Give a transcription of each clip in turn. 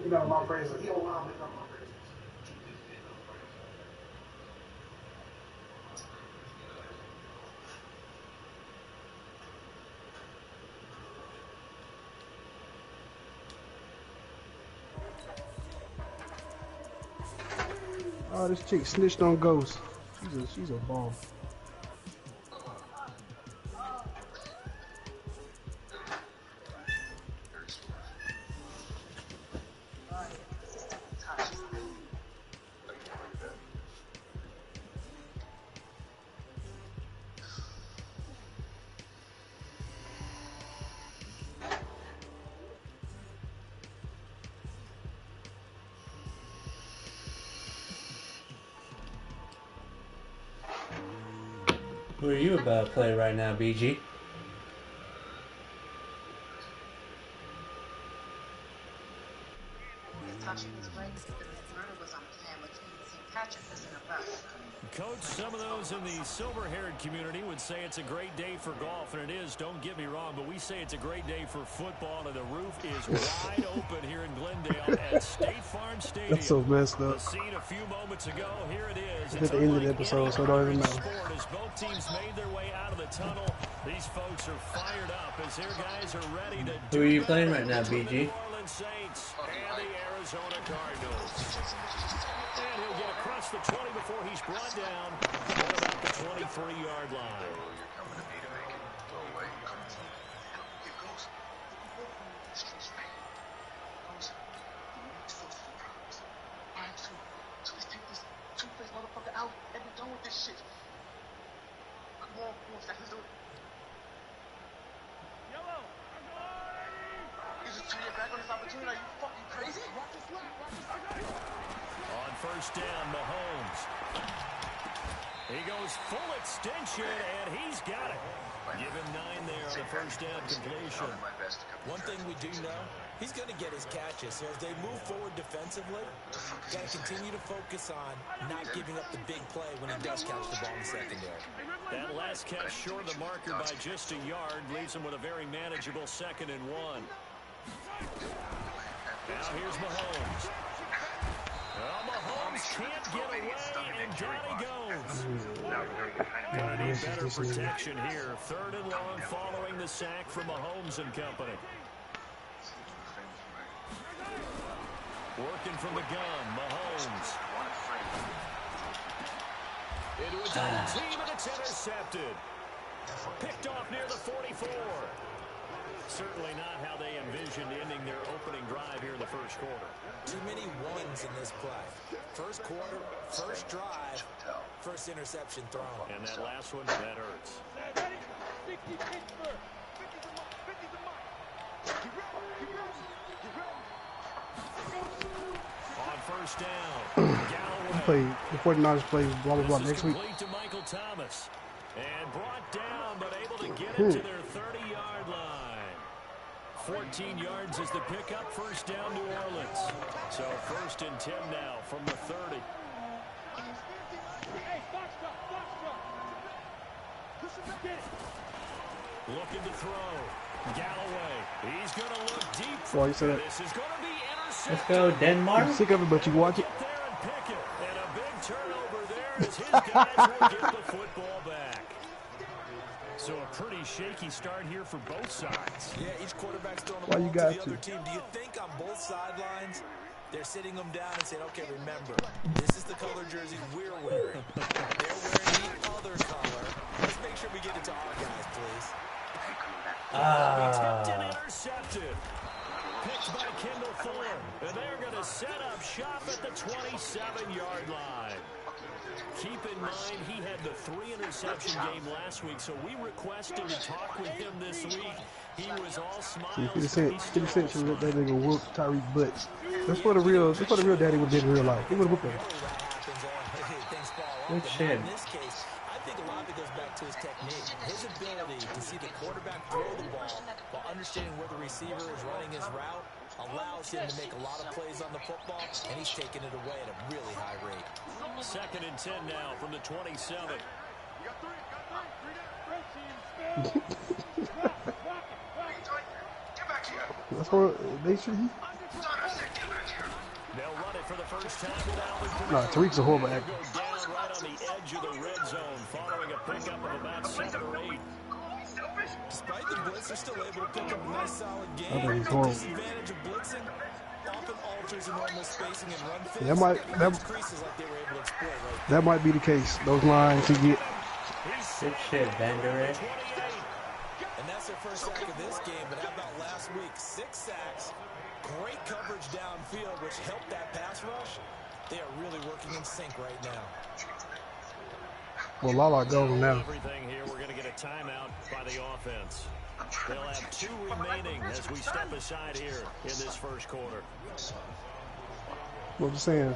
You know my phrase is, yo, wow, you know my phrase. Oh, this chick snitched on Ghost. She's a bomb. Who are you about to play right now, BG? Coach, some of those in the silver-haired community would say it's a great day for golf, and it is, don't get me wrong, but we say it's a great day for football, and the roof is wide open here in Glendale at State Farm Stadium. That's so messed up. The scene a few moments ago, here it is. It's at the end of the episode, so it don't even matter. As both teams made their way out of the tunnel, these folks are fired up as their guys are ready to do. Who are you playing right now, BG? The New Orleans Saints and the Arizona Cardinals. And he'll get across the 20 before he's brought down at about the 23-yard line. On first down, Mahomes. He goes full extension, and he's got it. Give him 9 there on the first down completion. One thing we do know, he's going to get his catches. So as they move forward defensively, got to continue to focus on not giving up the big play when he does catch the ball in the secondary. That last catch short of the marker by just a yard leaves him with a very manageable 2nd and 1. Now here's Mahomes. Well, Mahomes can't get away, and down he goes. Gonna need better protection here. 3rd and long following the sack from Mahomes and company. Working from the gun, Mahomes. Into a double team, and it's intercepted. Picked off near the 44. Certainly not how they envisioned ending their opening drive here in the first quarter. Too many ones in this play. First quarter, first drive, first interception thrown. And that last one, that hurts. On first down, Galloway. The 49ers play blah, blah, blah next week. To Michael Thomas. And brought down, but able to get it to their 30-yard line. 14 yards is the pickup, first down New Orleans. So 1st and 10 now from the 30. Looking to throw. Galloway. He's going to look deep. Why you say that? This is going to be intercepted. Let's go, Denmark. I'm sick of it, but you watch it. Get there and pick it. And a big turnover there as his guys will get the football back. So a pretty shaky start here for both sides. Yeah, each quarterback's throwing the Why ball you to got the other team. Do you think on both sidelines they're sitting them down and saying, okay, remember, this is the color jersey we're wearing. They're wearing the other color. Let's make sure we get it to our guys, please. Tipped and intercepted. Picked by Kendall Thorne. And they're going to set up shop at the 27-yard line. Keep in mind, he had the 3-interception game last week, so we requested to talk with him this week. He was all smiles. 50 Cent should let that nigga whoop Tyreek butt. That's what the real daddy would have did in real life. He would have whooped him. Good shit. In this case, I think a lot of it goes back to his technique. His ability to see the quarterback throw the ball while understanding where the receiver is running his route allows him to make a lot of plays on the football, and he's taking it away at a really high rate. 2nd and 10 now from the 27. That's what they should. They'll run it for the first time with Alvin No, Kamara. Tariq's a horrible actor. Go down right on the edge of the red zone following a pickup of about 7 or 8. Despite the blitz, they're still able to pick up a nice solid I game. think he's The horrible. disadvantage of blitzing often alters the normal spacing and run fits. That might Creases like they were able to exploit right that might be the case. Those lines he get. Good shit, Bender. And that's their first sack of this game, but how about last week? 6 sacks, great coverage downfield, which helped that pass rush. They are really working in sync right now. Well, Lala goes now. Everything here, we're going to get a timeout by the offense. They'll have 2 remaining as we step aside here in this first quarter. What I'm saying,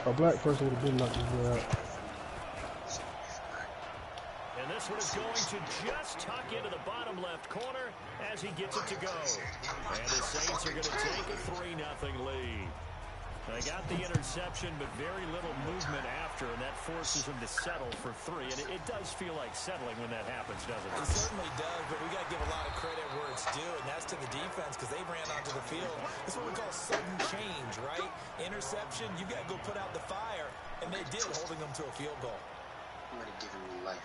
a black person would have been knocked this way out. And this one is going to just tuck into the bottom left corner as he gets it to go. And the Saints are going to take a 3-0 lead. They got the interception, but very little movement after, and that forces them to settle for 3. And it does feel like settling when that happens, doesn't it? It certainly does, but we got to give a lot of credit where it's due, and that's to the defense because they ran onto the field. That's what we call sudden change, right? Interception, you got to go put out the fire, and they did, holding them to a field goal. Somebody giving me life.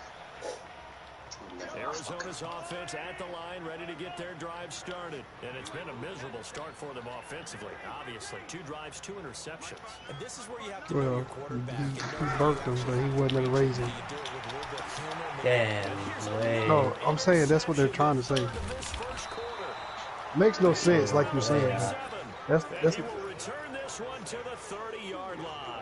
Arizona's offense at the line, ready to get their drive started. And it's been a miserable start for them offensively, obviously. 2 drives, 2 interceptions. And this is where you have to know your quarterback. He burnt them, but he wasn't gonna raise him. Damn way. No, I'm saying that's what they're trying to say. Makes no sense, like you're saying. Yeah. That's He will return this one to the 30-yard line.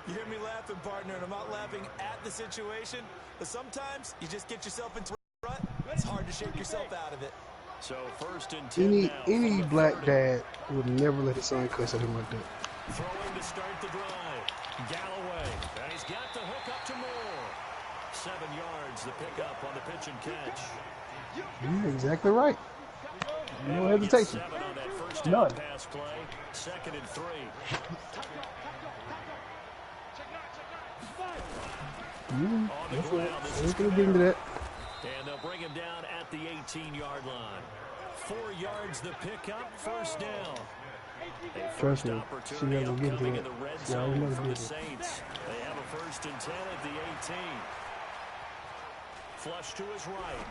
You hear me laughing, partner, and I'm not laughing at the situation, but sometimes you just get yourself into a rut. It's hard to shake yourself out of it. So first and 10 now. any black dad would never let his son cuss at him like that. Throwing to start the drive. Galloway. And he's got the hook up to Moore. 7 yards, the pickup on the pitch and catch. You're exactly right. No And we get hesitation. 7 on that first down None. pass play. 2nd and 3. That's it. Ain't gonna get into that. And they'll bring him down at the 18-yard line. 4 yards the pickup, first down. A Trust first me, she opportunity never get upcoming to in the that. red Yeah, we zone never for get the it. Saints. They have a first and 10 at the 18. Flush to his right.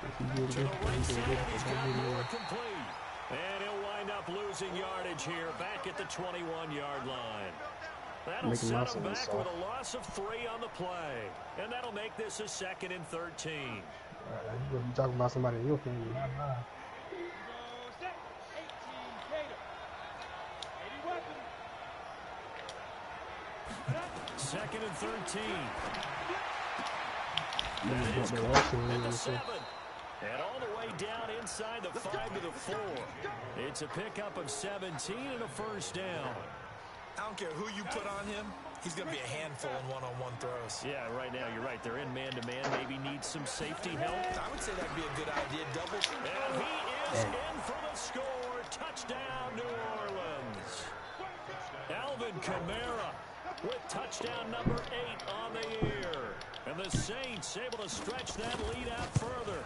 To the right side, he's got Moore complete. And he'll wind up losing yardage here back at the 21-yard line. That'll Making set muscle him and back stuff. with a loss of 3 on the play. And that'll make this a 2nd and 13. You're talking about somebody in your family. Not mine. 2nd and 13. Niggas That is got caught their action at in the this 7. shit. And all the way down inside the 5 to the 4. It's a pickup of 17 and a first down. I don't care who you put on him. He's going to be a handful in one-on-one throws. Yeah, right now you're right. They're in man-to-man. Maybe need some safety help. I would say that'd be a good idea. Double. And he is in for the score. Touchdown, New Orleans. Alvin Kamara with touchdown number 8 on the year. And the Saints able to stretch that lead out further.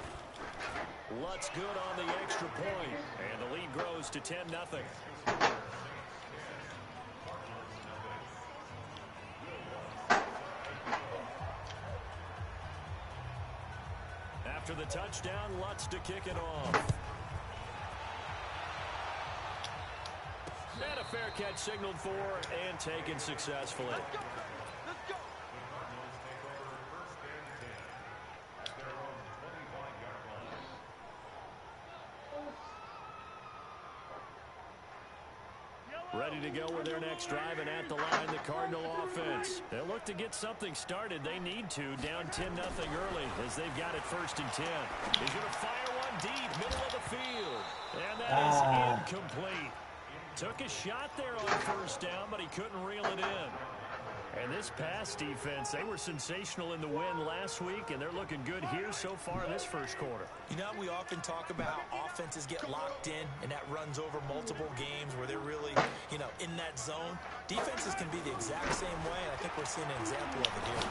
Lutz good on the extra point. And the lead grows to 10-0. After the touchdown, Lutz to kick it off. And a fair catch signaled for and taken successfully. Ready to go with their next drive, and at the line, the Cardinal offense. They'll look to get something started. They need to, down 10-0 early, as they've got it first and 10. He's going to fire one deep, middle of the field. And that is incomplete. Took a shot there on first down, but he couldn't reel it in. And this pass defense, they were sensational in the win last week, and they're looking good here so far in this first quarter. You know, we often talk about how offenses get locked in, and that runs over multiple games where they're really, you know, in that zone. Defenses can be the exact same way, and I think we're seeing an example of it here.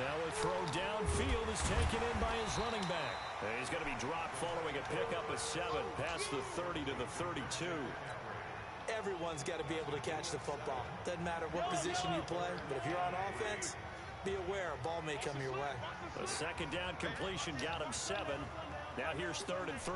Now a throw downfield is taken in by his running back. And he's going to be dropped following a pickup of 7 past the 30 to the 32. everyone's got to be able to catch the football. Doesn't matter what position you play, but if you're on offense, be aware a ball may come your way. The second down completion got him 7. Now here's 3rd and 3.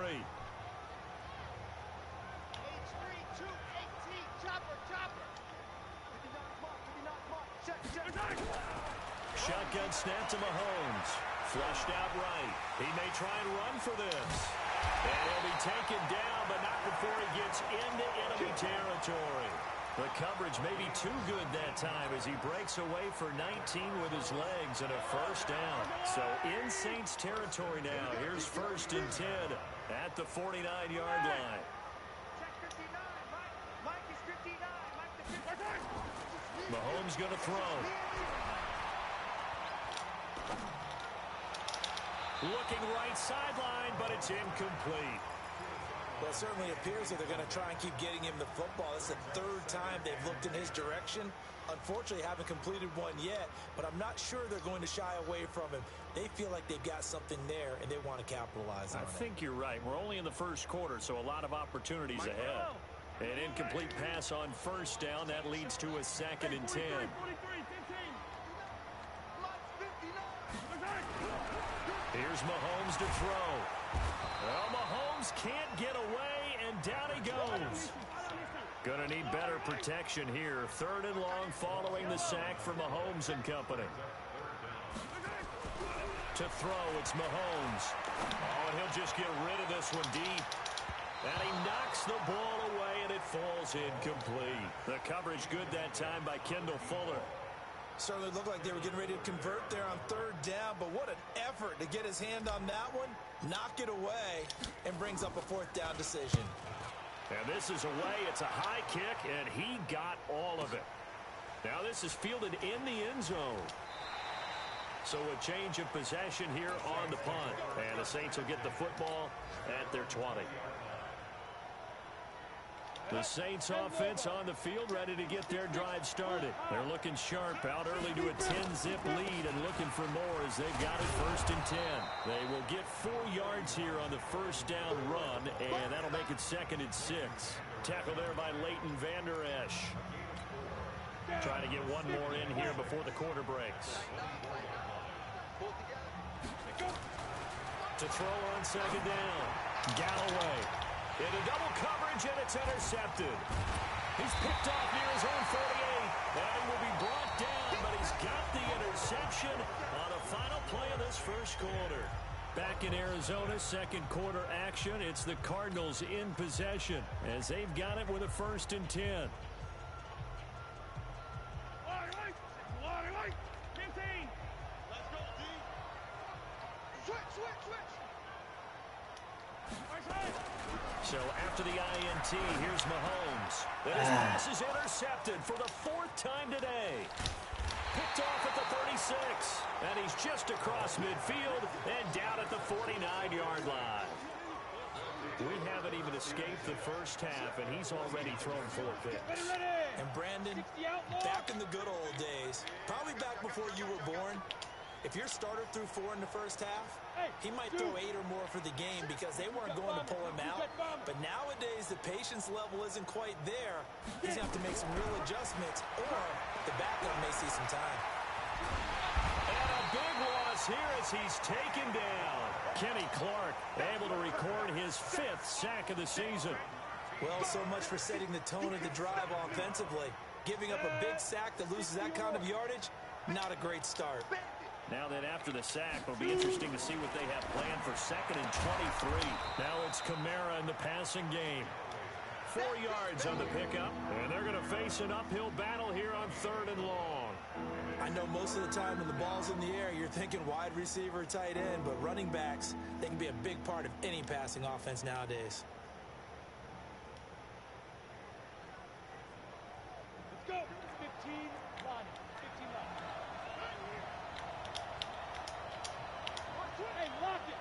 Shotgun snap to Mahomes. Flushed out right. He may try and run for this. And he'll be taken down, but not before he gets into enemy territory. The coverage may be too good that time as he breaks away for 19 with his legs and a first down. So in Saints territory now. Here's 1st and 10 at the 49-yard line. Mahomes going to throw. Looking right sideline, but it's incomplete. Well, it certainly appears that they're going to try and keep getting him the football. It's the 3rd time they've looked in his direction. Unfortunately, haven't completed one yet, but I'm not sure they're going to shy away from him. They feel like they've got something there, and they want to capitalize on it. I think you're right. We're only in the first quarter, so a lot of opportunities ahead. An incomplete pass on 1st down. That leads to a 2nd and 10. Here's Mahomes to throw. Well, Mahomes can't get away, and down he goes. Going to need better protection here. 3rd and long following the sack for Mahomes and company. To throw, it's Mahomes. Oh, and he'll just get rid of this one deep. And he knocks the ball away, and it falls incomplete. The coverage good that time by Kendall Fuller. Certainly looked like they were getting ready to convert there on 3rd down, but what an effort to get his hand on that one, knock it away, and brings up a 4th down decision. And this is away. It's a high kick, and he got all of it. Now this is fielded in the end zone. So a change of possession here on the punt. And the Saints will get the football at their 20. The Saints offense on the field, ready to get their drive started. They're looking sharp, out early to a 10-zip lead and looking for more as they've got it 1st and 10. They will get 4 yards here on the 1st down run, and that'll make it 2nd and 6. Tackle there by Leighton Vander Esch. Trying to get one more in here before the quarter breaks. To throw on 2nd down. Galloway. Into double coverage, and it's intercepted. He's picked off near his own 48, and he will be brought down, but he's got the interception on the final play of this 1st quarter. Back in Arizona, 2nd quarter action. It's the Cardinals in possession as they've got it with a 1st and 10. So after the INT, here's Mahomes. And his pass is intercepted for the 4th time today. Picked off at the 36. And he's just across midfield and down at the 49-yard line. We haven't even escaped the 1st half, and he's already thrown 4 picks. And Brandon, back in the good old days, probably back before you were born, if your starter threw 4 in the 1st half, he might throw 8 or more for the game because they weren't going to pull him out. But nowadays, the patience level isn't quite there. He's going to have to make some real adjustments, or the backup may see some time. And a big loss here as he's taken down. Kenny Clark able to record his 5th sack of the season. Well, so much for setting the tone of the drive offensively. Giving up a big sack that loses that kind of yardage, not a great start. Now then, after the sack, it'll be interesting to see what they have planned for 2nd and 23. Now it's Kamara in the passing game. 4 yards on the pickup, and they're going to face an uphill battle here on 3rd and long. I know most of the time when the ball's in the air, you're thinking wide receiver, tight end, but running backs, they can be a big part of any passing offense nowadays. Let's go. 15 line. 15 line. Hey, lock it.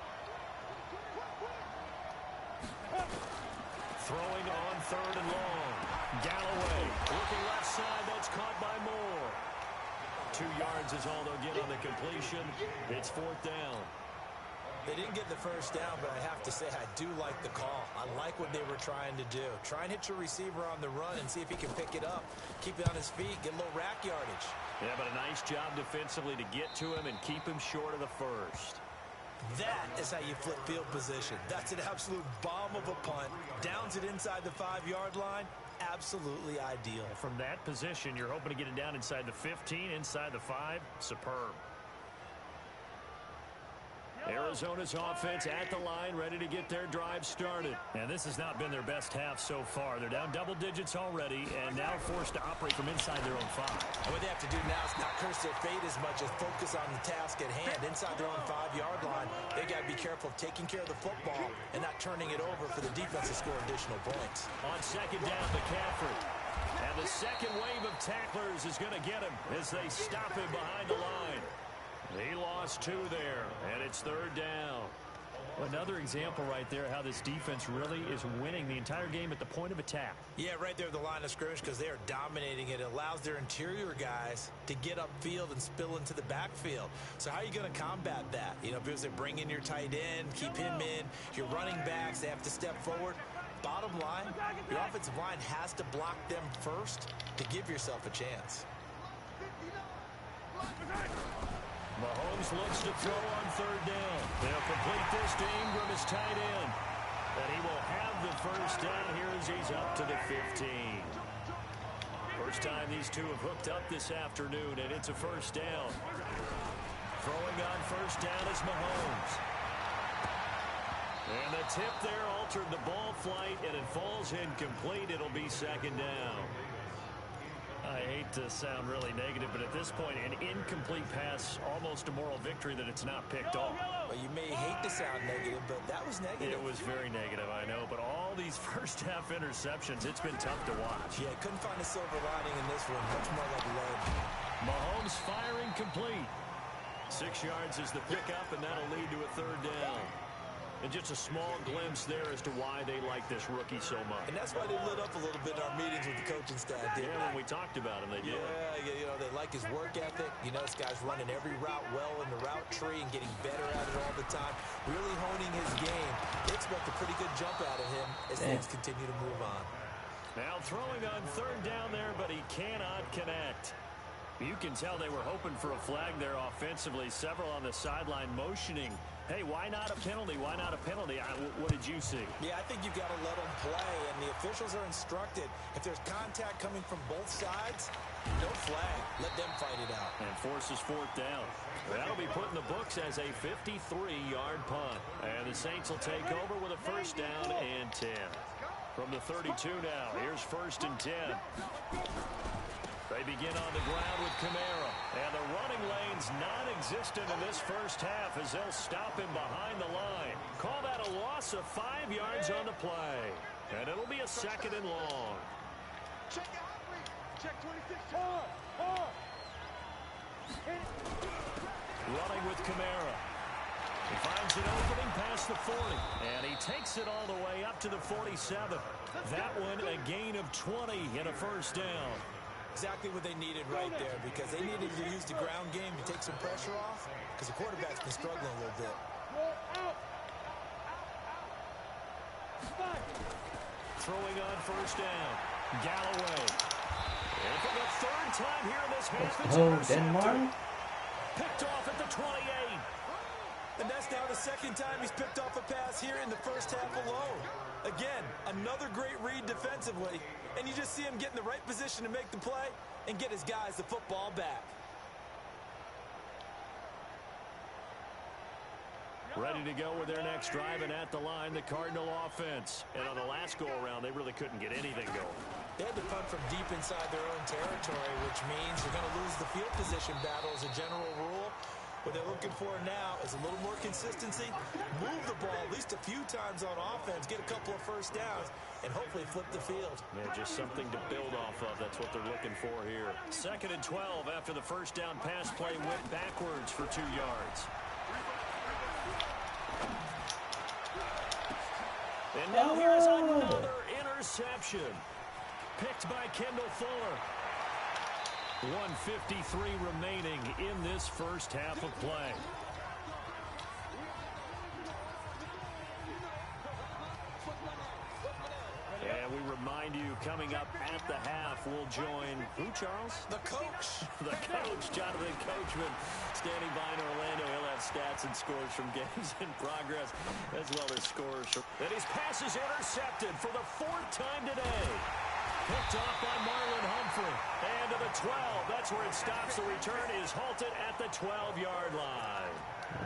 Throwing on 3rd and long. Galloway looking left side. That's caught by Moore. 2 yards is all they'll get on the completion. It's 4th down. They didn't get the first down, but I have to say I do like the call. I like what they were trying to do. Try and hit your receiver on the run and see if he can pick it up. Keep it on his feet, get a little rack yardage. Yeah, but a nice job defensively to get to him and keep him short of the first. That is how you flip field position. That's an absolute bomb of a punt. Downs it inside the 5-yard line. Absolutely ideal. From that position, you're hoping to get it down inside the 15, inside the 5. Superb. Arizona's offense at the line, ready to get their drive started. And this has not been their best half so far. They're down double digits already and now forced to operate from inside their own 5. And what they have to do now is not curse their fate as much as focus on the task at hand. Inside their own 5-yard line, they got to be careful of taking care of the football and not turning it over for the defense to score additional points. On second down, McCaffrey. And the second wave of tacklers is going to get him as they stop him behind the line. He lost 2 there, and it's third down. Another example right there how this defense really is winning the entire game at the point of attack. Yeah, right there at the line of scrimmage because they are dominating it. It allows their interior guys to get upfield and spill into the backfield. So how are you going to combat that? You know, because they bring in your tight end, keep him in. Your running backs, they have to step forward. Bottom line, your offensive line has to block them first to give yourself a chance. Mahomes looks to throw on third down. They'll complete this to Ingram as tight end. And he will have the first down here as he's up to the 15. First time these two have hooked up this afternoon, and it's a first down. Throwing on first down is Mahomes. And the tip there altered the ball flight, and it falls incomplete. It'll be second down. I hate to sound really negative, but at this point, an incomplete pass, almost a moral victory that it's not picked off. Well, you may hate to sound negative, but that was negative. It was very negative, I know, but all these first-half interceptions, it's been tough to watch. Yeah, couldn't find a silver lining in this one. Much more like lead. Mahomes firing complete. 6 yards is the pickup, and that'll lead to a third down. And just a small glimpse there as to why they like this rookie so much. And that's why they lit up a little bit in our meetings with the coaching staff. Yeah, when we talked about him, they did. Yeah, you know, they like his work ethic. You know, this guy's running every route well in the route tree and getting better at it all the time. Really honing his game. They expect a pretty good jump out of him as things continue to move on. Now throwing on third down there, but he cannot connect. You can tell they were hoping for a flag there offensively. Several on the sideline motioning. Hey, why not a penalty? Why not a penalty? What did you see? Yeah, I think you've got to let them play, and the officials are instructed. If there's contact coming from both sides, no flag. Let them fight it out. And forces fourth down. That'll be put in the books as a 53-yard punt. And the Saints will take over with a first down and 10. From the 32 now, here's first and 10. They begin on the ground with Kamara. And the running lane's non-existent in this first half as they'll stop him behind the line. Call that a loss of 5 yards on the play. And it'll be a second and long. Check 26. Running with Kamara. He finds an opening past the 40. And he takes it all the way up to the 47. That one a gain of 20 and a first down. Exactly what they needed right there because they needed to use the ground game to take some pressure off because the quarterback's been struggling a little bit. Throwing on first down. Galloway. And for the third time here in this half, it's intercepted. Picked off at the 28. And that's now the second time he's picked off a pass here in the first half alone. Again, another great read defensively. And you just see him get in the right position to make the play and get his guys the football back. Ready to go with their next drive, and at the line, the Cardinal offense. And on the last go-around, they really couldn't get anything going. They had to punt from deep inside their own territory, which means they're going to lose the field position battle as a general rule. What they're looking for now is a little more consistency, move the ball at least a few times on offense, get a couple of first downs, and hopefully flip the field. Yeah, just something to build off of. That's what they're looking for here. Second and 12 after the first down pass play went backwards for 2 yards. And now here's another interception. Picked by Kendall Fuller. 1:53 remaining in this first half of play. remind you, coming up at the half, we'll join who, Charles? The coach. The coach, Jonathan Coachman, standing by in Orlando. He'll have stats and scores from games in progress, as well as scores from... And his pass is intercepted for the 4th time today. Picked off by Marlon Humphrey. And to the 12. That's where it stops. The return is halted at the 12-yard line.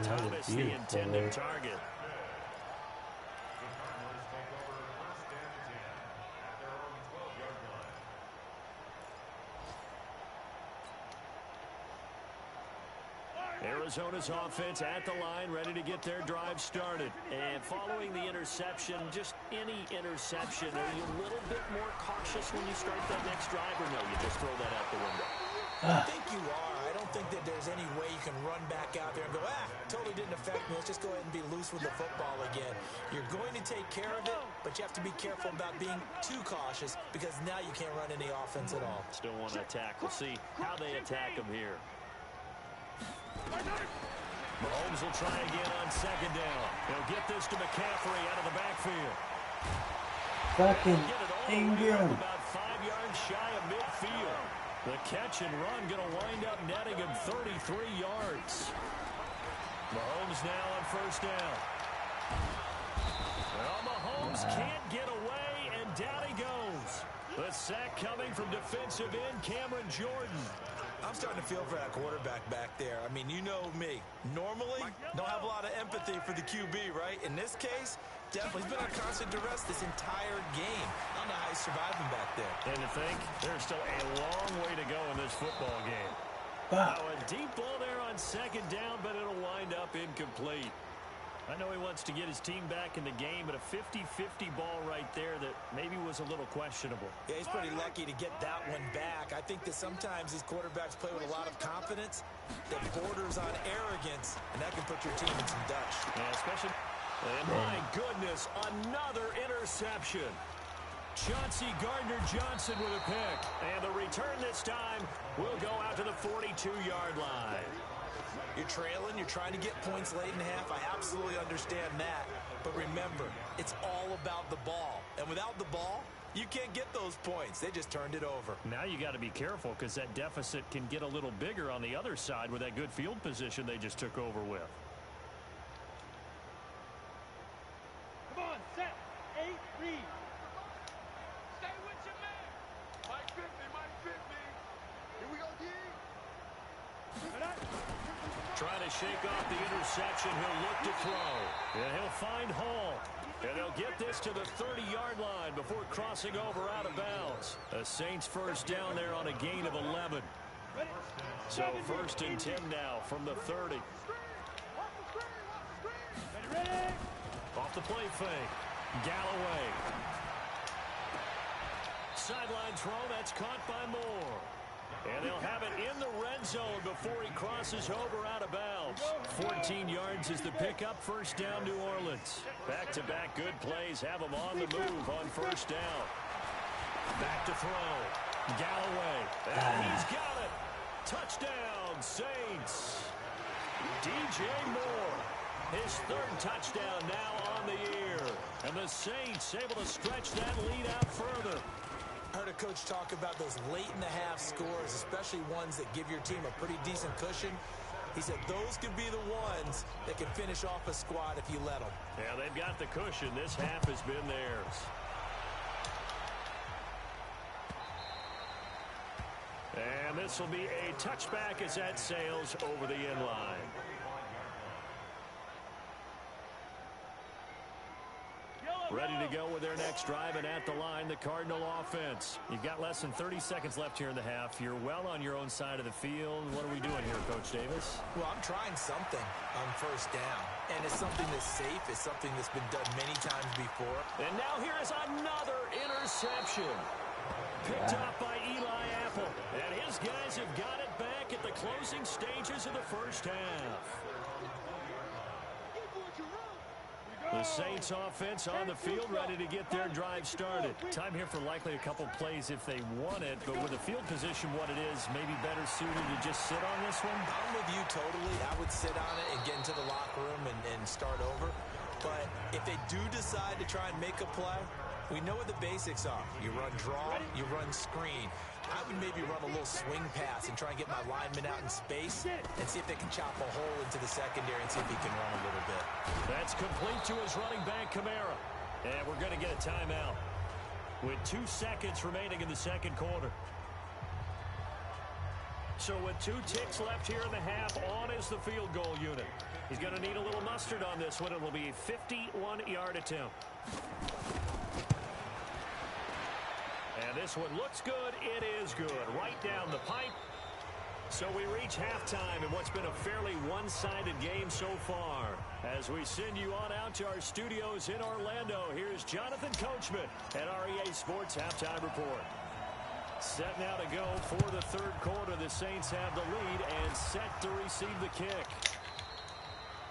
Thomas, the intended target. Arizona's offense at the line, ready to get their drive started. And following the interception, just any interception, are you a little bit more cautious when you start that next drive, or no, you just throw that out the window? I think you are. I don't think that there's any way you can run back out there and go, totally didn't affect me. Let's just go ahead and be loose with the football again. You're going to take care of it, but you have to be careful about being too cautious because now you can't run any offense at all. Still want to attack. We'll see how they attack them here. Mahomes will try again on 2nd down. He'll get this to McCaffrey out of the backfield. Fucking Get it all Ingram. about 5 yards shy of midfield. The catch and run going to wind up netting him 33 yards. Mahomes now on 1st down. Well, Mahomes can't get away, and down he goes. The sack coming from defensive end Cameron Jordan. I'm starting to feel for that quarterback back there. I mean, you know me. Normally, don't have a lot of empathy for the QB, right? In this case, definitely. He's been on constant duress this entire game. I don't know how he's surviving back there. And to think, there's still a long way to go in this football game. Now, a deep ball there on 2nd down, but it'll wind up incomplete. I know he wants to get his team back in the game, but a 50-50 ball right there that maybe was a little questionable. Yeah, he's pretty lucky to get that one back. I think that sometimes these quarterbacks play with a lot of confidence that borders on arrogance, and that can put your team in some dutch. Yeah, especially... And my goodness, another interception. Chauncey Gardner-Johnson with a pick. And the return this time will go out to the 42-yard line. You're trailing. You're trying to get points late in half. I absolutely understand that. But remember, it's all about the ball. And without the ball, you can't get those points. They just turned it over. Now you got to be careful because that deficit can get a little bigger on the other side with that good field position they just took over with. Come on, set. 8, read. Stay with your man. Mike 50, Mike 50. Here we go, D. Trying to shake off the interception. He'll look to throw. And he'll find Hall. And they'll get this to the 30-yard line before crossing over out of bounds. The Saints 1st down there on a gain of 11. So 1st and 10 now from the 30. Off the play fake. Galloway. Sideline throw. That's caught by Moore. And they'll have it in the red zone before he crosses over out of bounds. 14 yards is the pickup. 1st down, New Orleans. Back-to-back good plays have them on the move on 1st down. Back to throw. Galloway. And he's got it. Touchdown, Saints. DJ Moore. His 3rd touchdown now on the year. And the Saints able to stretch that lead out further. I heard a coach talk about those late-in-the-half scores, especially ones that give your team a pretty decent cushion. He said those could be the ones that can finish off a squad if you let them. Yeah, they've got the cushion. This half has been theirs. And this will be a touchback as that sails over the end line. Ready to go with their next drive, and at the line, the Cardinal offense. You've got less than 30 seconds left here in the half. You're well on your own side of the field. What are we doing here, Coach Davis? Well, I'm trying something on 1st down, and it's something that's safe. It's something that's been done many times before. And now here is another interception. Picked off by Eli Apple. And his guys have got it back at the closing stages of the 1st half. The Saints offense on the field, ready to get their drive started. Time here for likely a couple plays if they want it, but with the field position what it is, maybe better suited to just sit on this one? I'm with you totally. I would sit on it and get into the locker room and start over. But if they do decide to try and make a play, We know what the basics are. You run draw, you run screen. I would maybe run a little swing pass and try and get my lineman out in space and see if they can chop a hole into the secondary and see if he can run a little bit. That's complete to his running back, Kamara. And we're going to get a timeout with 2 seconds remaining in the second quarter. So with 2 ticks left here in the half, on is the field goal unit. He's going to need a little mustard on this one. It will be a 51-yard attempt. And this one looks good. It is good. Right down the pipe. So we reach halftime in what's been a fairly one-sided game so far. As we send you on out to our studios in Orlando, here's Jonathan Coachman at our EA Sports Halftime Report. Set now to go for the third quarter. The Saints have the lead and set to receive the kick.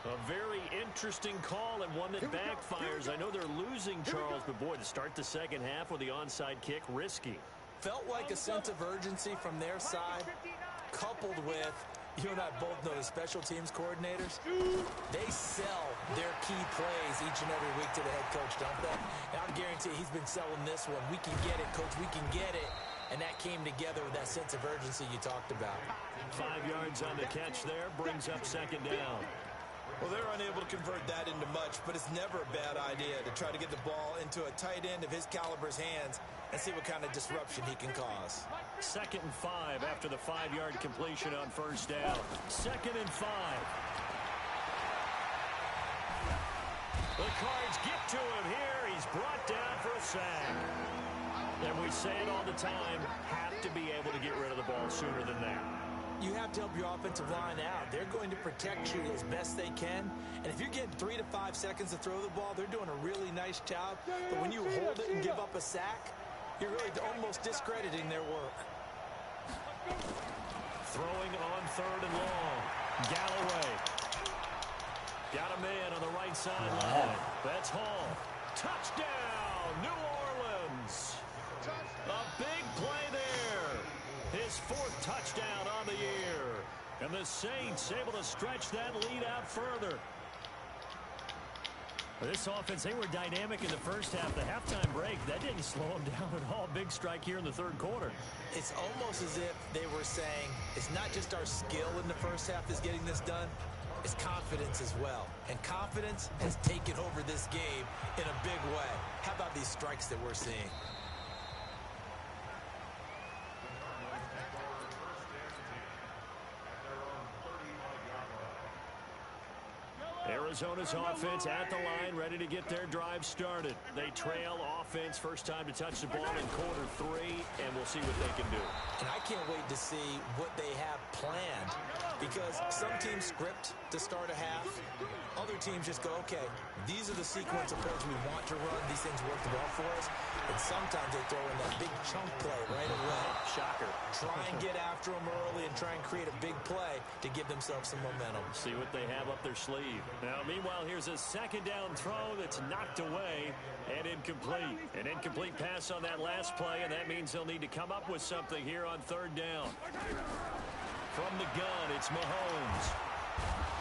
A very interesting call and one that backfires. I know they're losing, Charles, but boy, to start the second half with the onside kick, risky. Felt like a sense of urgency from their side, coupled with, you and I both know the special teams coordinators, they sell their key plays each and every week to the head coach, don't they? And I guarantee he's been selling this one. We can get it, coach, we can get it. And that came together with that sense of urgency you talked about. 5 yards on the catch there, brings up second down. Well, they're unable to convert that into much, but it's never a bad idea to try to get the ball into a tight end of his caliber's hands and see what kind of disruption he can cause. 2nd and 5 after the 5-yard completion on first down. 2nd and 5. The Cards get to him here. He's brought down for a sack. And we say it all the time, have to be able to get rid of the ball sooner than that. You have to help your offensive line out. They're going to protect you as best they can. And if you're getting 3 to 5 seconds to throw the ball, they're doing a really nice job. But when you hold it and give up a sack, you're really almost discrediting their work. Throwing on 3rd and long. Galloway. Got a man on the right sideline. That's Hall. Touchdown, New Orleans. A big play there. His 4th touchdown on the year. And the Saints able to stretch that lead out further. This offense, they were dynamic in the first half. The halftime break, that didn't slow them down at all. Big strike here in the third quarter. It's almost as if they were saying, it's not just our skill in the first half that's getting this done. It's confidence as well. And confidence has taken over this game in a big way. How about these strikes that we're seeing? Arizona's offense at the line, ready to get their drive started. They trail offense, first time to touch the ball in quarter 3, and we'll see what they can do. And I can't wait to see what they have planned, because some teams script to start a half. Other teams just go, okay, these are the sequence of plays we want to run. These things work well for us. And sometimes they throw in that big chunk play right away. Shocker. Try and get after them early and try and create a big play to give themselves some momentum. See what they have up their sleeve. Now, meanwhile, here's a second down throw that's knocked away and incomplete. An incomplete pass on that last play, and that means they'll need to come up with something here on 3rd down. From the gun, it's Mahomes.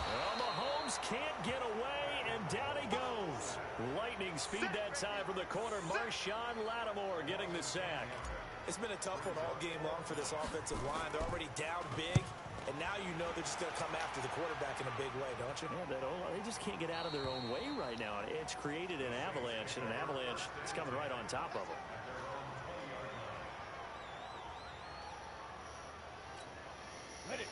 Well, Mahomes can't get away, and down he goes. Lightning speed that time from the corner. Marshawn Lattimore getting the sack. It's been a tough one all game long for this offensive line. They're already down big, and now you know they're just going to come after the quarterback in a big way, don't you? Yeah, they just can't get out of their own way right now. It's created an avalanche, and an avalanche is coming right on top of them.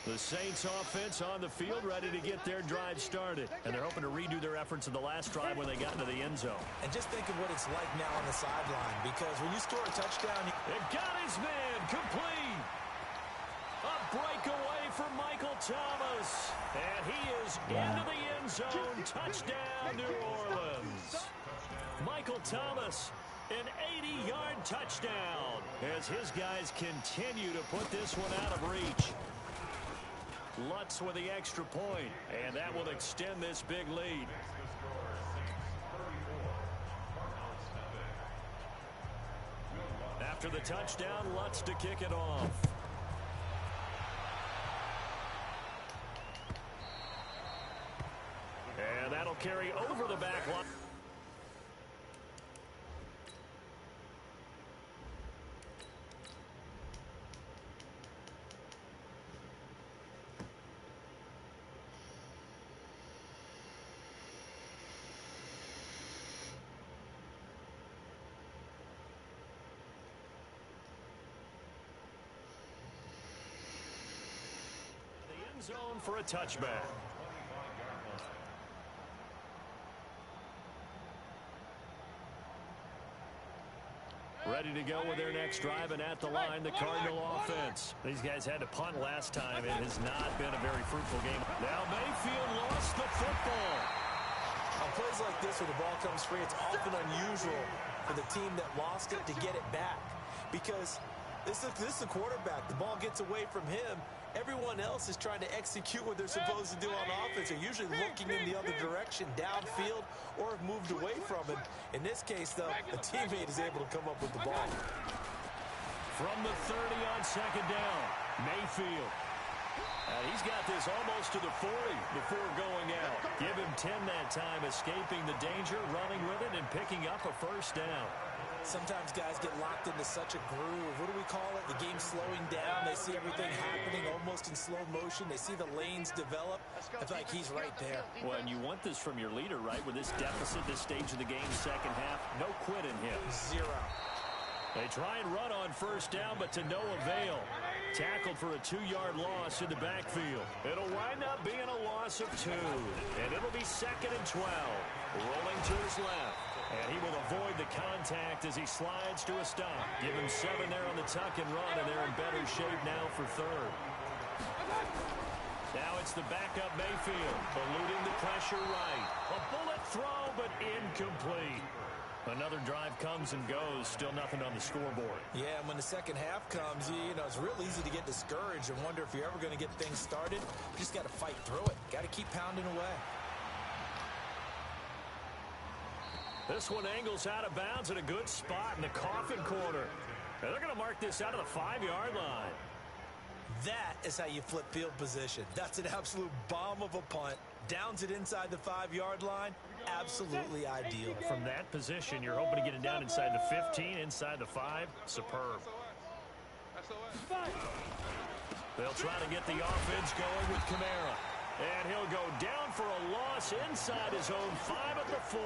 The Saints offense on the field, ready to get their drive started. And they're hoping to redo their efforts in the last drive when they got into the end zone. And just think of what it's like now on the sideline, because when you score a touchdown... It got his man complete. A breakaway for Michael Thomas. And he is into the end zone. Touchdown, New Orleans. Michael Thomas, an 80-yard touchdown, as his guys continue to put this one out of reach. Lutz with the extra point, and that will extend this big lead. After the touchdown, Lutz to kick it off. And that'll carry over the back line. zone for a touchback. Ready to go with their next drive, and at the line, the Cardinal offense. These guys had to punt last time. It has not been a very fruitful game. Now Mayfield lost the football. On plays like this where the ball comes free, it's often unusual for the team that lost it to get it back. Because this is the quarterback. The ball gets away from him. Everyone else is trying to execute what they're supposed to do on offense. They're usually looking in the other direction, downfield, or have moved away from him. In this case, though, a teammate is able to come up with the ball. From the 30 on second down, Mayfield. He's got this almost to the 40 before going out. Give him 10 that time, escaping the danger, running with it, and picking up a first down. Sometimes guys get locked into such a groove. What do we call it? The game's slowing down. They see everything happening almost in slow motion. They see the lanes develop. I feel like he's right there. Well, and you want this from your leader, right? With this deficit, this stage of the game, second half, no quit in him. Zero. They try and run on first down, but to no avail. Tackled for a 2-yard loss in the backfield. It'll wind up being a loss of 2, and it'll be 2nd and 12. Rolling to his left, and he will avoid the contact as he slides to a stop. Give him 7 there on the tuck and run, and they're in better shape now for 3rd. Now it's the backup Mayfield, eluding the pressure right. A bullet throw, but incomplete. Another drive comes and goes, still nothing on the scoreboard. Yeah, and when the second half comes, you know, it's real easy to get discouraged and wonder if you're ever going to get things started. You just got to fight through it. Got to keep pounding away. This one angles out of bounds at a good spot in the coffin corner. And they're going to mark this out of the 5-yard line. That is how you flip field position. That's an absolute bomb of a punt. Downs it inside the 5-yard line. Absolutely ideal. From that position, you're hoping to get it down inside the 15, inside the 5. Superb. They'll try to get the offense going with Kamara. And he'll go down for a loss inside his own 5 at the 4.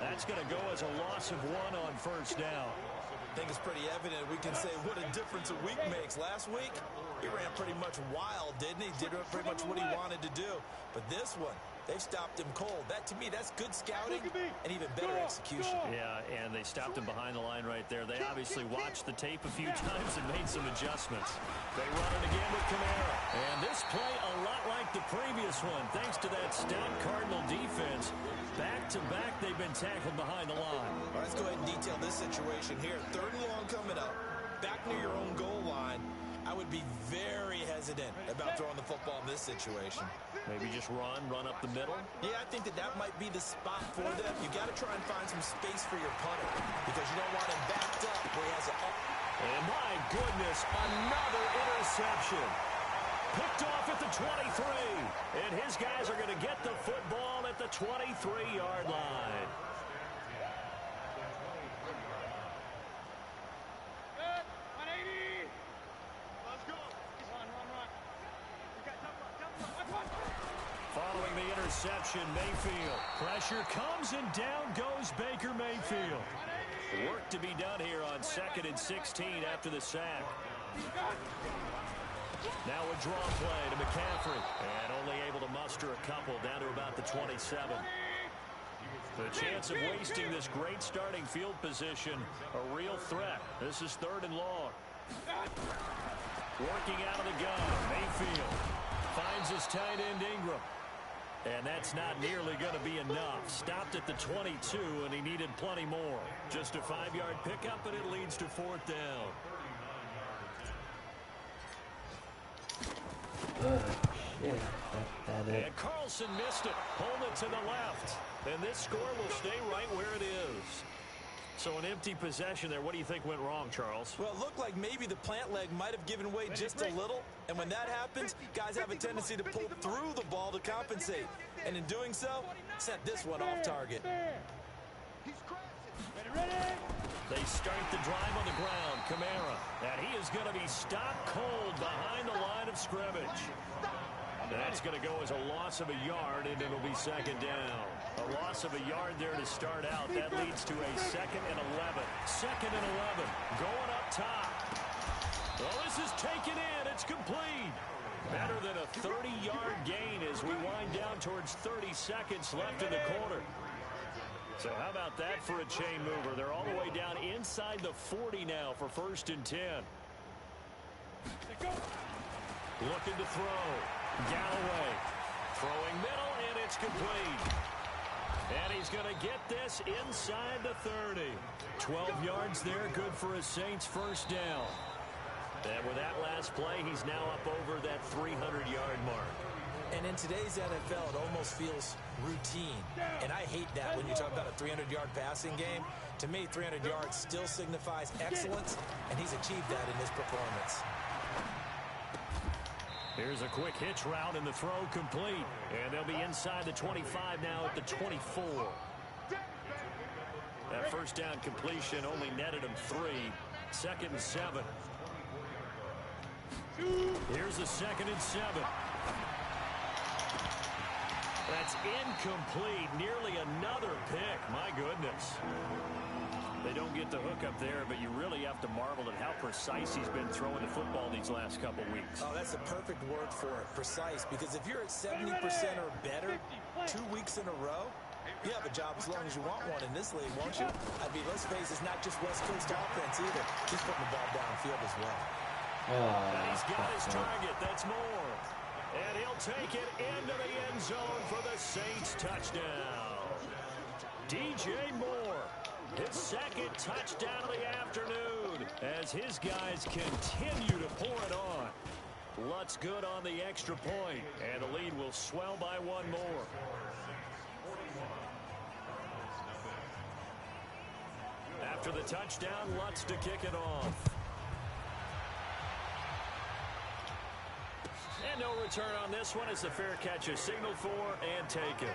That's going to go as a loss of 1 on first down. I think it's pretty evident. We can say what a difference a week makes. Last week, he ran pretty much wild, didn't he? Did pretty much what he wanted to do. But this one, they've stopped him cold. That, to me, that's good scouting and even better execution. Yeah, and they stopped him behind the line right there. They obviously watched the tape a few times and made some adjustments. They run it again with Kamara. And this play a lot like the previous one, thanks to that stout Cardinal defense. Back-to-back, they've been tackled behind the line. All right, let's go ahead and detail this situation here. 3rd and long coming up. Back near your own goal line. I would be very hesitant about throwing the football in this situation. Maybe just run up the middle? Yeah, I think that might be the spot for them. You got to try and find some space for your punter because you don't want him backed up where he has it. And my goodness, another interception. Picked off at the 23. And his guys are going to get the football at the 23-yard line. Following the interception, Mayfield. Pressure comes and down goes Baker Mayfield. Work to be done here on 2nd and 16 after the sack. Now a draw play to McCaffrey. And only able to muster a couple down to about the 27. The chance of wasting this great starting field position, a real threat. This is 3rd and long. Working out of the gun, Mayfield finds his tight end Ingram. And that's not nearly going to be enough. Stopped at the 22, and he needed plenty more. Just a 5-yard pickup, and it leads to 4th down. Shit. And Carlson missed it. Hold it to the left. And this score will stay right where it is. So an empty possession there. What do you think went wrong, Charles? Well, it looked like maybe the plant leg might have given way just a little. And when that happens, guys have a tendency to pull through the ball to compensate. And in doing so, sent this one off target. They start the drive on the ground. Kamara. And he is going to be stopped cold behind the line of scrimmage. That's going to go as a loss of a yard, and it'll be 2nd down. A loss of a yard there to start out. That leads to a 2nd and 11. 2nd and 11. Going up top. Well, this is taken in. It's complete. Better than a 30-yard gain as we wind down towards 30 seconds left in the quarter. So how about that for a chain mover? They're all the way down inside the 40 now for 1st and 10. Looking to throw. Galloway throwing middle, and it's complete. And he's going to get this inside the 30. 12 yards there, good for a Saints 1st down. And with that last play, he's now up over that 300-yard mark. And in today's NFL, it almost feels routine. And I hate that when you talk about a 300-yard passing game. To me, 300 yards still signifies excellence, and he's achieved that in his performance. Here's a quick hitch route, and the throw complete. And they'll be inside the 25 now at the 24. That 1st down completion only netted him 3. 2nd and 7. Here's a 2nd and 7. That's incomplete. Nearly another pick. My goodness. They don't get the hook up there, but you really have to marvel at how precise he's been throwing the football these last couple weeks. Oh, that's the perfect word for it, precise, because if you're at 70% or better 2 weeks in a row, you have a job as long as you want one in this league, won't you? I mean, let's face it, it's not just West Coast offense either. He's putting the ball downfield as well. And he's got his target. That's more. And he'll take it into the end zone for the Saints touchdown. DJ Moore, his 2nd touchdown of the afternoon as his guys continue to pour it on. Lutz good on the extra point, and the lead will swell by 1 more. After the touchdown, Lutz to kick it off. And no return on this one as the fair catch is signaled for and taken.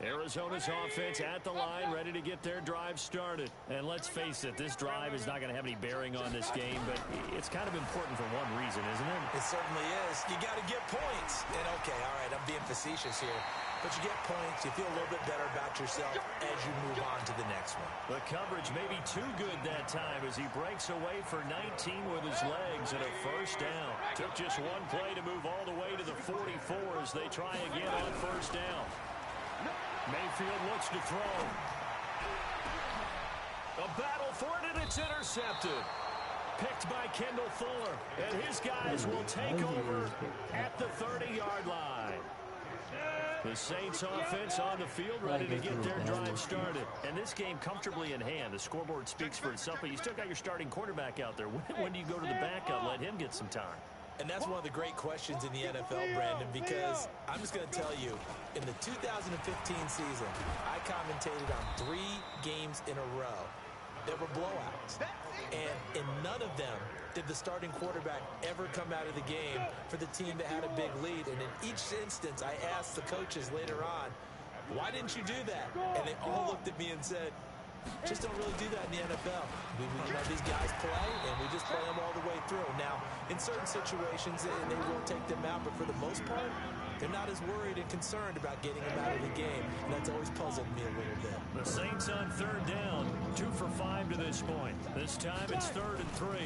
Arizona's offense at the line, ready to get their drive started. And let's face it, this drive is not going to have any bearing on this game, but it's kind of important for one reason, isn't it? It certainly is. You got to get points. And okay, all right, I'm being facetious here. But you get points, you feel a little bit better about yourself as you move on to the next one. The coverage may be too good that time as he breaks away for 19 with his legs and a 1st down. Took just one play to move all the way to the 44 as they try again on 1st down. Mayfield looks to throw. A battle for it, and it's intercepted. Picked by Kendall Fuller, and his guys will take over at the 30-yard line. The Saints offense on the field, ready to get their drive started. And this game comfortably in hand. The scoreboard speaks for itself, but you still got your starting quarterback out there. When do you go to the backup, let him get some time? And that's one of the great questions in the NFL, Brandon, because I'm just going to tell you, in the 2015 season, I commentated on 3 games in a row that were blowouts. And in none of them did the starting quarterback ever come out of the game for the team that had a big lead. And in each instance, I asked the coaches later on, why didn't you do that? And they all looked at me and said, just don't really do that in the NFL. We let these guys play, and we just play them all the way through. Now, in certain situations, they will take them out, but for the most part, they're not as worried and concerned about getting them out of the game. And that's always puzzled me a little bit. The Saints on 3rd down, 2 for 5 to this point. This time it's 3rd and 3.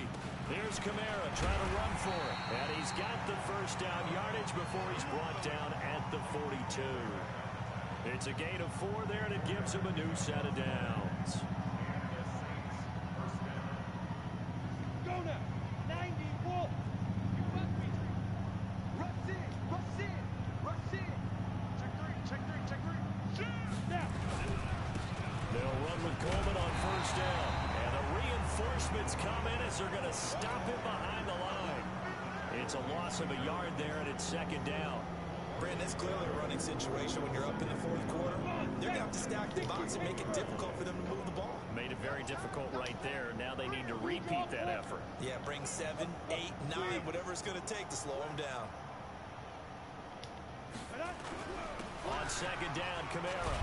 Here's Kamara trying to run for it. And he's got the 1st down yardage before he's brought down at the 42. It's a gain of 4 there, and it gives him a new set of downs. Go now. 90 Wolf. You must be. Rush in. Rush in. Rush in. Check 3. Check 3. Check 3. Now. They'll run with Coleman on 1st down. And the reinforcements come in as they're going to stop him behind the line. It's a loss of a yard there, and it's 2nd down. Brandon, it's clearly a running situation when you're up in the 4th quarter. They're going to have to stack the box and make it difficult for them to move the ball. Made it very difficult right there. Now they need to repeat that effort. Yeah, bring 7, 8, 9, whatever it's going to take to slow them down. On 2nd down, Kamara.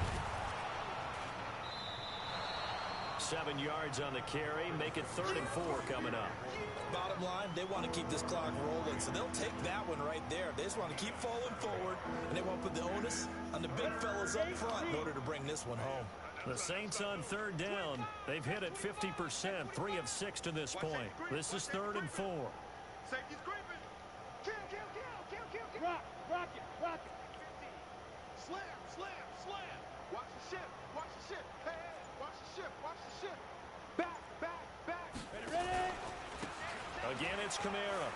7 yards on the carry. Make it 3rd and 4 coming up. About bottom line, they want to keep this clock rolling, so they'll take that one right there. They just want to keep falling forward, and they want to put the onus on the big fellas up front in order to bring this one home. The Saints on third down. They've hit it 50%, 3 of 6 to this point. This is 3rd and 4. Safety's creeping. Kill. Rock it. Slam. Watch the ship. Hey, watch the ship. Back. Ready. Again, it's Kamara.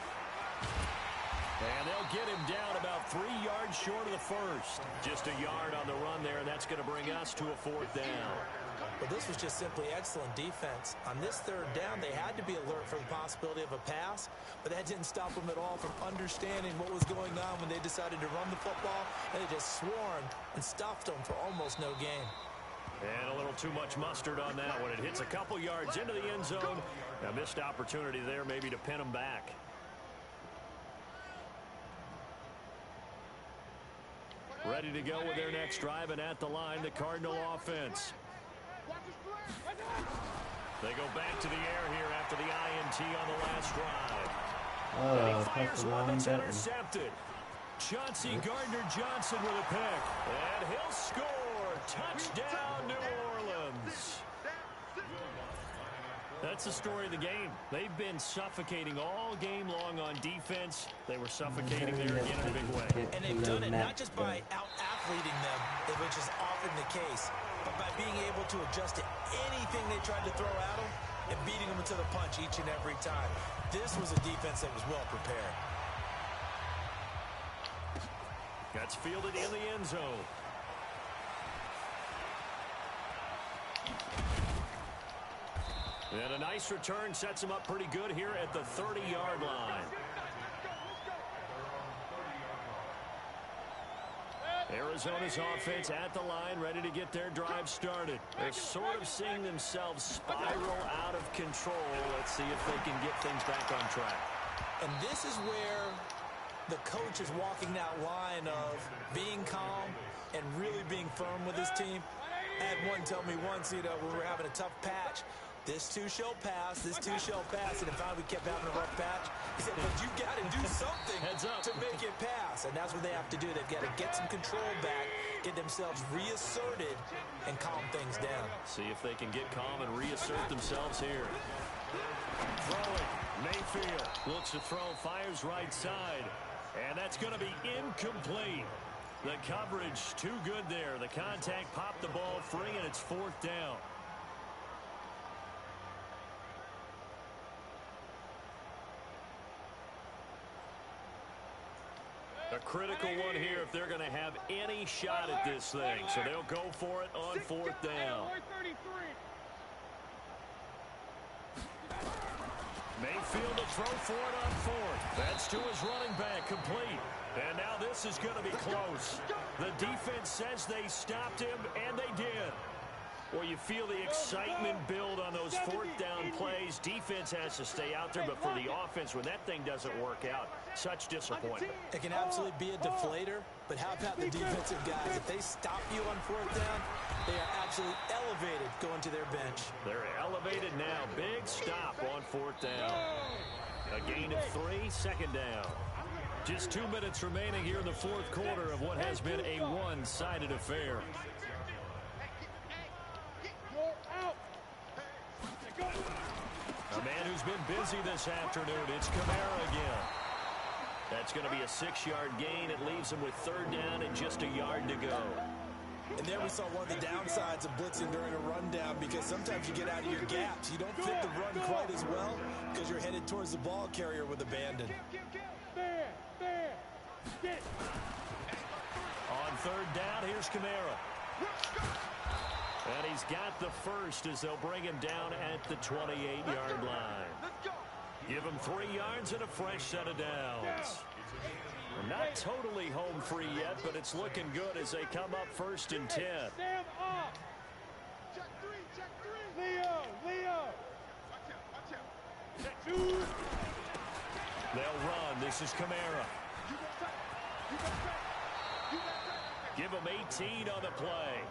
And they'll get him down about 3 yards short of the first. Just a yard on the run there, and that's going to bring us to a 4th down. But this was just simply excellent defense. On this 3rd down, they had to be alert for the possibility of a pass, but that didn't stop them at all from understanding what was going on when they decided to run the football, and they just swarmed and stuffed them for almost no gain. And a little too much mustard on that one. It hits a couple yards into the end zone. A missed opportunity there maybe to pin them back. Ready to go with their next drive, and at the line, the Cardinal offense. They go back to the air here after the INT on the last drive. And he fires one that's intercepted. Chauncey Gardner-Johnson with a pick. And he'll score. Touchdown, New Orleans. That's the story of the game. They've been suffocating all game long on defense. They were suffocating there again in a big way. And they've done it not just by out-athleting them, which is often the case, but by being able to adjust to anything they tried to throw at them and beating them to the punch each and every time. This was a defense that was well prepared. That's fielded in the end zone. And a nice return sets him up pretty good here at the 30-yard line. Arizona's offense at the line, ready to get their drive started. They're sort of seeing themselves spiral out of control. Let's see if they can get things back on track. And this is where the coach is walking that line of being calm and really being firm with his team. I had one tell me once, when we were having a tough patch, this too shall pass, and if we kept having a rough patch, he said, but you got to do something to make it pass, and that's what they have to do. They've got to get some control back, get themselves reasserted, and calm things down. See if they can get calm and reassert themselves here. Throwing, Mayfield looks to throw, fires right side, and that's going to be incomplete. The coverage too good there. The contact popped the ball free, and it's 4th down. A critical one here if they're going to have any shot at this thing. So they'll go for it on 4th down. Mayfield to throw for it on 4th. That's to his running back, complete. And now this is going to be close. The defense says they stopped him, and they did. Well, you feel the excitement build on those 4th down plays. Defense has to stay out there, but for the offense, when that thing doesn't work out, such disappointment. It can absolutely be a deflator, but how about the defensive guys? If they stop you on 4th down, they are absolutely elevated going to their bench. They're elevated now. Big stop on 4th down. A gain of 3, 2nd down. Just 2 minutes remaining here in the 4th quarter of what has been a one-sided affair. A man who's been busy this afternoon, it's Kamara again. That's going to be a 6-yard gain. It leaves him with 3rd down and just a yard to go. And there we saw one of the downsides of blitzing during a rundown, because sometimes you get out of your gaps. You don't fit the run quite as well because you're headed towards the ball carrier with abandon. On 3rd down, here's Kamara. And he's got the first as they'll bring him down at the 28-yard line. Give him 3 yards and a fresh set of downs. We're not totally home free yet, but it's looking good as they come up 1st and 10. Check 3. Leo. They'll run. This is Kamara. Give him 18 on the play.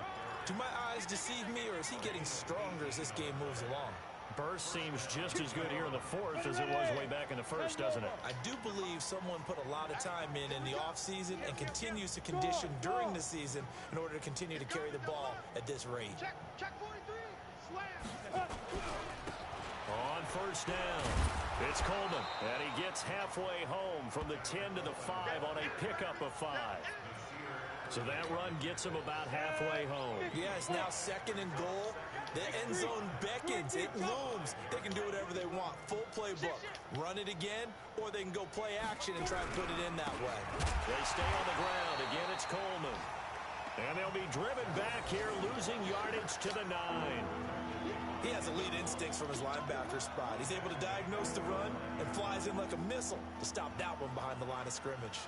Do my eyes deceive me, or is he getting stronger as this game moves along? burst seems just as good here in the fourth as it was way back in the first, doesn't it? I do believe someone put a lot of time in the offseason and continues to condition during the season in order to continue to carry the ball at this rate. Check 43. Slam. On first down, it's Coleman, and he gets halfway home from the 10 to the 5 on a pickup of 5. So that run gets him about halfway home. Yeah, it's now 2nd and goal. The end zone beckons. It looms. They can do whatever they want. Full playbook. Run it again, or they can go play action and try to put it in that way. They stay on the ground. Again, it's Coleman. And they'll be driven back here, losing yardage to the 9. He has elite instincts from his linebacker spot. He's able to diagnose the run and flies in like a missile to stop that one behind the line of scrimmage.